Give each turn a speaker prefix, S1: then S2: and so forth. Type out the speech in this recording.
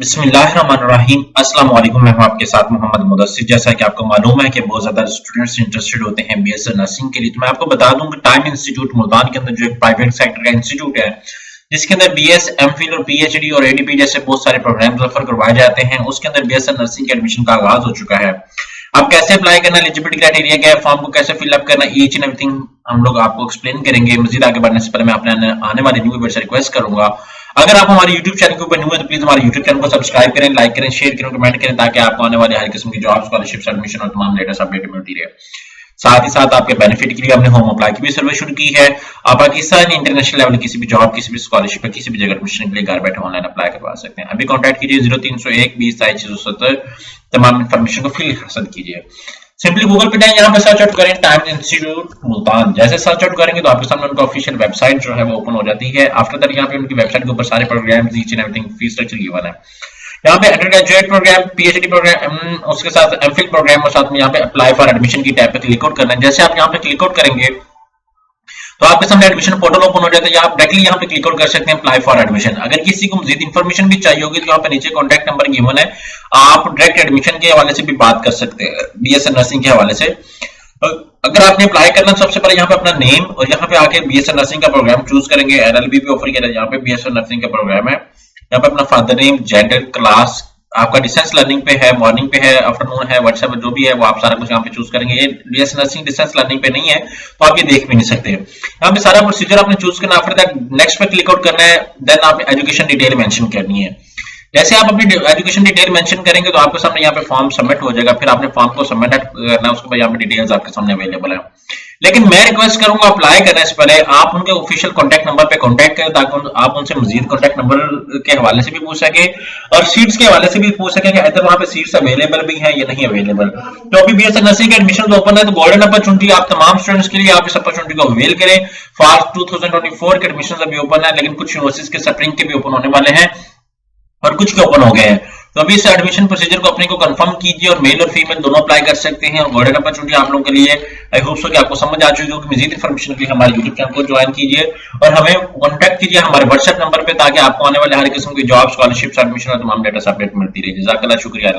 S1: बिस्मिल्लाहिर्रहमानिर्रहीम। अस्सलाम वालेकुम। मैं हूं आपके साथ मोहम्मद मुदस्सिर। जैसा कि आपको मालूम है कि बहुत ज्यादा स्टूडेंट्स इंटरेस्टेड होते हैं बीएससी नर्सिंग के लिए, तो मैं आपको बता दूं कि टाइम इंस्टीट्यूट मुल्तान के अंदर जो एक प्राइवेट सेक्टर का इंस्टीट्यूट है जिसके अंदर बीएस, एमफिल और पीएचडी और एडीपी जैसे बहुत सारे प्रोग्राम ऑफर करवाए जाते हैं, उसके अंदर बीएससी नर्सिंग के एडमिशन का आगाज हो चुका है। अब कैसे अप्लाई करना, एलिजिबिलिटी क्राइटेरिया क्या है, फॉर्म को कैसे फिलअप करना, ईच एंड एवरीथिंग हम लोग आपको एक्सप्लेन करेंगे। मजीद आगे बढ़ने से पहले मैं अपने आने वाले न्यू व्यूअर्स से रिक्वेस्ट करूंगा, अगर आप हमारे YouTube चैनल के ऊपर न्यू है तो प्लीज हमारे YouTube चैनल को सब्सक्राइब करें, लाइक करें, शेयर करें, कमेंट करें, ताकि आपको आने वाले हर किस्म की जॉब, स्कॉलरशिप, एडमिशन और तमाम लेटेस्ट अपडेट मिलती रहे। साथ ही साथ आपके बेनिफिट के लिए हमने होम अप्लाई की भी सर्विस शुरू की है। आप पाकिस्तान इंटरनेशनल लेवल किसी भी जॉब, किसी भी स्कॉलरशिप या किसी भी जगह एडमिशन के लिए घर बैठे ऑनलाइन अप्लाई करवा सकते हैं। अभी कॉन्टैक्ट कीजिए 0301 20 670, तमाम इन्फॉर्मेशन को फ्री हासिल कीजिए। सिंपली गूगल पे जाएं, यहाँ पे सर्च आउट करें टाइम इंस्टीट्यूट मुल्तान। जैसे सर्च आउट करेंगे तो आपके सामने उनका ऑफिशियल वेबसाइट जो है वो ओपन हो जाती है। आफ्टर दैट यहाँ पे उनकी वेबसाइट के ऊपर सारे program, each and everything, fees structure given है। यहाँ पे undergraduate program, PhD program, उसके साथ एमफिल प्रोग्राम और साथ में यहाँ पे अप्लाई फॉर एडमिशन की टैब पे क्लिक आउट करना है। जैसे आप यहाँ पे क्लिक आउट करेंगे तो आपके सामने एडमिशन पोर्टल ओपन हो जाता है। आप डायरेक्टली यहाँ पे क्लिक आउट कर सकते हैं अप्लाई फॉर एडमिशन। अगर किसी को मजीद इन्फॉर्मेशन भी चाहिए होगी तो यहाँ पे नीचे कॉन्टैक्ट नंबर गिवन है, आप डायरेक्ट एडमिशन के हवाले से भी बात कर सकते हैं, बीएससी नर्सिंग के हवाले से। अगर आपने अप्लाई करना तो सबसे पहले यहाँ पे अपना नेम और यहाँ पे आके बीएससी नर्सिंग का प्रोग्राम चूज करेंगे। एलएलबी भी ऑफर किया जाता है, यहाँ पे बीएससी नर्सिंग का प्रोग्राम है। यहाँ पे अपना फादर नेम, जेंडर, क्लास, आपका डिस्टेंस लर्निंग पे है, मॉर्निंग पे है, आफ्टरनून है, व्हाट्सएप जो भी है वो आप सारा कुछ यहाँ पे चूज करेंगे। ये बीएससी नर्सिंग डिस्टेंस लर्निंग पे नहीं है तो आप ये देख भी नहीं सकते। यहाँ पे सारा प्रोसीजर आपने चूज करना, आफ्टर दैट नेक्स्ट पे क्लिक आउट करना है, देन आपने एजुकेशन डिटेल मेंशन करनी है। जैसे आप अपनी एजुकेशन डिटेल मेंशन करेंगे तो आपके सामने यहाँ पे फॉर्म सबमिट हो जाएगा। फिर आपने फॉर्म को सबमिट करना है, उसके बाद यहाँ पे डिटेल्स आपके सामने अवेलेबल है। लेकिन मैं रिक्वेस्ट करूंगा अप्लाई करने से पहले आप उनके ऑफिशियल कॉन्टैक्ट नंबर पे कॉन्टैक्ट करें, ताकि आप उनसे मजीद कॉन्टैक्ट नंबर के हवाले से भी पूछ सके और सीट्स के हवाले से भी पूछ सके कि इधर वहां पे सीट्स अवेलेबल भी हैं या नहीं अवेलेबल। तो अभी बीएससी नर्सिंग के एडमिशन ओपन है, तो गोल्डन अपॉर्चुनिटी आप तमाम स्टूडेंट्स के लिए, आप इस अपॉर्चुनिटी को अवेल करें। फॉर 2024 के एडमिशन अभी ओपन है, लेकिन कुछ यूनिवर्सिटीज के स्प्रिंग के भी ओपन होने वाले हैं और कुछ के ओपन हो गए हैं। तो अभी इस एडमिशन प्रोसीजर को अपने को कंफर्म कीजिए और मेल और फीमेल दोनों अप्लाई कर सकते हैं। और गोल्डन अपॉर्चुनिटी आप लोगों के लिए आई होप सो कि आपको समझ आ चुकी होगी। मजीद इन्फॉर्मेशन के लिए हमारे यूट्यूब चैनल को ज्वाइन कीजिए और हमें कॉन्टैक्ट कीजिए हमारे व्हाट्सएप नंबर पे, ताकि आपको आने वाले हर किस्म की जॉब, स्कॉलरशिप, एडमिशन और तमाम डेटा अपडेट मिलती रहे। जज़ाकल्लाह, शुक्रिया।